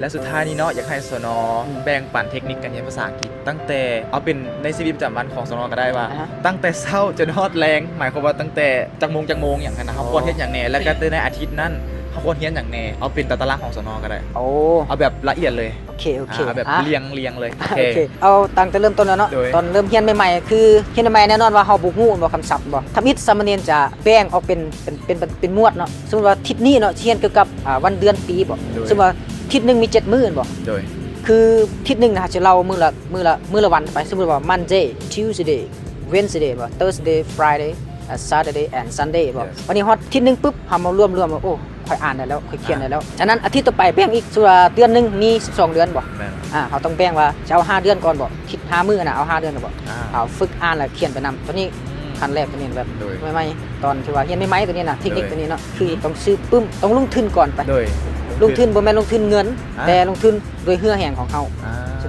และสุดท้ายนี้เนาะอยากให้สนแบ่งปันเทคนิคการเรียนภาษาอังกฤษตั้งแต่เอาเป็นในชีวิตประจำวันของสนก็ได้ว่าตั้งแต่เช้าจนฮอดแรงหมายความว่าตั้งแต่จักโมงอย่างนั้นนะครับควรเฮ็ดอย่างแน่แล้วก็ในอาทิตย์นั้นเขาควรเรียนอย่างแน่เอาเป็นตารางของสนก็ได้เอาแบบละเอียดเลยโอเคเอาแบบเรียงเลยโอเคเอาตั้งแต่เริ่มต้นแล้วเนาะตอนเริ่มเรียนใหม่ๆคือเรียนใหม่แน่นอนว่าเฮาบ่ฮู้บ่คำศัพท์บ่ทำอิฐสามเณรจะแบ่งออกเป็นหมวดเนาะสมมุติว่าทิศนี้เนาะเรียนเกี่ยวกับวันเดือนปีบ่สมมุติว่าทิศนึงมี7มื้อบ่โดยคือทิศนึงนะจะเล่ามื้อละวันไปสมมุติว่า Monday Tuesday Wednesday บ่ Thursday Friday Saturday and Sunday บ่วันนี้ฮอตทิศนึงปุ๊บเฮามารวมว่าโอ้ค่อยอ่านได้แล้วค่อยเขียนได้แล้วฉะนั้นอาทิตย์ต่อไปแบ่งอีกส่วนเดือนนึงมี12เดือนบ่เขาต้องแบ่งว่าจะเอา5เดือนก่อนบ่ทิศ5มื้อน่ะเอา5เดือนบ่เอาฝึกอ่านแล้วเขียนไปนำตัวนี้ขั้นแรกตัวนี้แบบใหม่ๆตอนที่ว่าเรียนใหม่ๆตัวนี้น่ะเทคนิคตัวนี้เนาะคือต้องซื้อปึ้มต้องลงทุนก่อนไปลงทุนบ่แม่นลงทุนเงินแต่ลงทุนโดยเหื่อแห้งของเฮา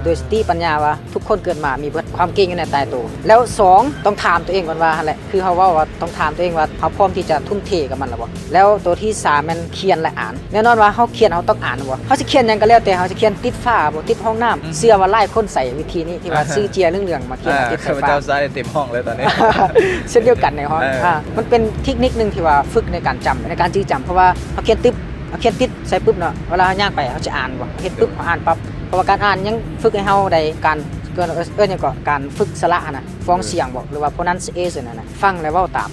โดยสติปัญญาว่าทุกคนเกิดมามีความเก่งอยู่ในตายตัวแล้ว2ต้องถามตัวเองก่อนว่าหั่นแหละคือเฮาเว้าว่าต้องถามตัวเองว่าเฮาพร้อมที่จะทุ่มเทกับมันหรือบ่แล้วตัวที่3มันเขียนและอ่านแน่นอนว่าเฮาเขียนเฮาต้องอ่านบ่เฮาสิเขียนหยังก็แล้วแต่เฮาสิเขียนติดฝ้าบ่ติดห้องน้ำเชื่อว่าหลายคนใส่วิธีนี้ที่ว่าซื้อเจียเรื่องๆมาเขียนติดฝ้าเจ้าใส่เต็มห้องเลยตอนนี้เช่นเดียวกันในห้องมันเป็นเทคนิคนึงที่ว่าฝึกในการจำในการจื้อจำเพราะว่าเฮาเขียนติดใส่ปุ๊บเนาะเวลาย่างไปเขาจะอ่านบ่เฮ็ดปุ๊บอ่านปั๊บเพราะว่าการอ่านยังฝึกให้เฮาได้การหยังก็การฝึกสระนะฟ้องเสียงบ่หรือว่า pronunciation น่ะฟังแล้วเว้าตาม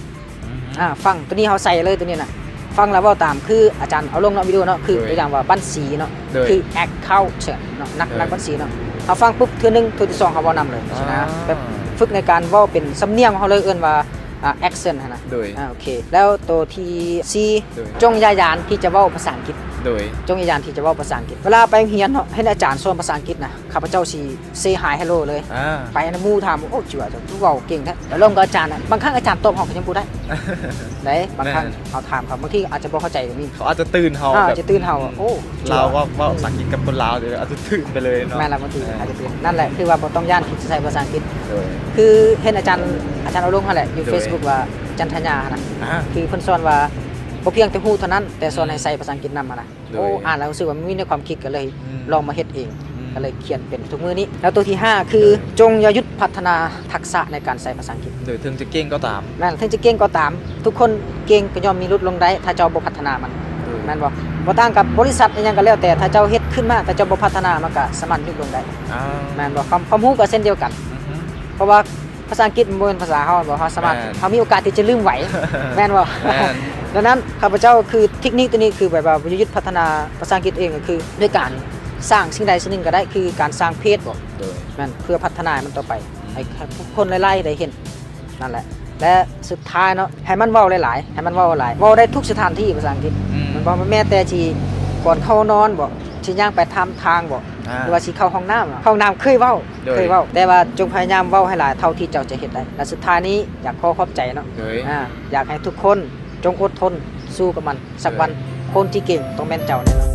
ฟังตัวนี้เฮาใส่เลยตัวนี้น่ะฟังแล้วเว้าตามคืออาจารย์เอาลงเนาะวิดีโอเนาะคือตัวอย่างว่าบัญชีเนาะคือ accountant เนาะนักบัญชีเนาะเฮาฟังปุ๊บเทื่อนึงเทื่อที่2เฮาเว้านำเลยใช่นะแบบฝึกในการเว้าเป็นสำเนียงเฮาเลยเอิ้นว่าaccent นะโอเคแล้วตัวที่4จงยายานที่จะเว้าภาษาอังกฤษจงยายานที่จะเว้าภาษาอังกฤษเวลาไปเรียนเนาะให้อาจารย์สอนภาษาอังกฤษนะข้าพเจ้าสิ say hi hello เลยไปนะหมู่ถามโอ้จิ๋วจะเว้าเก่งแท้แล้วลงกับอาจารย์น่ะบางครั้งอาจารย์ตอบเฮาก็ยังบ่ได้ได้บางครั้งเฮาถามเขาบางทีอาจจะบ่เข้าใจก็มีเขาอาจจะตื่นเฮาอาจจะตื่นเฮาโอ้เราว่าภาษาอังกฤษกับคนลาวเดี๋ยวอาจจะตื่นไปเลยเนาะแม่นล่ะบางทีอาจจะตื่นนั่นแหละคือว่าบ่ต้องย่านที่จะใช้ภาษาอังกฤษคือเห็นอาจารย์เอาลงนั่นแหละอยู่ Facebook ว่าจันทญานะคือเพิ่นสอนว่าบ่เพียงแต่ฮู้เท่านั้นแต่สอนให้ใช้ภาษาอังกฤษนำนะโอ้อ่านแล้วรู้สึกว่ามีในความคิดก็เลยลองมาเฮ็ดเองก็เลยเขียนเป็นทุกมื้อนี้แล้วตัวที่5คือจงอย่าหยุดพัฒนาทักษะในการใช้ภาษาอังกฤษโดยถึงจะเก่งก็ตามนั่นถึงจะเก่งก็ตามทุกคนเก่งก็ย่อมมีลดลงได้ถ้าเจ้าบ่พัฒนามันนั่นบ่ต่างกับบริษัทอีหยังก็แล้วแต่ถ้าเจ้าเฮ็ดขึ้นมาแต่เจ้าบ่พัฒนามันก็สามารถยุบลงได้แม่นบ่ความรู้ก็เช่นเดียวกันเพราะว่าภาษาอังกฤษบ่เป็นภาษาเฮาบ่เฮาสามารถเฮามีโอกาสที่จะลืมไหวแม่นบ่ดังนั้นข้าพเจ้าคือเทคนิคตัวนี้คือแบบว่ายึดพัฒนาภาษาอังกฤษเองก็คือด้วยการสร้างสิ่งใดสิ่งหนึ่งก็ได้คือการสร้างเพจบ่แม่นเพื่อพัฒนามันต่อไปให้ทุกคนไล่ๆได้เห็นนั่นแหละและสุดท้ายเนาะให้มันเว้าหลายๆให้มันเว้าหลายเว้าได้ทุกสถานที่ภาษาอังกฤษมันบ่แม้แต่ที่ก่อนเข้านอนบ่สิย่างไปทางบ่หรือว่าสิเข้าห้องน้ำเคยเว้าแต่ว่าจงพยายามเว้าให้หลายเท่าที่เจ้าจะเฮ็ดได้และสุดท้ายนี้อยากขอบใจเนาะอยากให้ทุกคนจงอดทนสู้กับมันสักวันคนที่เก่งต้องแม่นเจ้าแน่นอน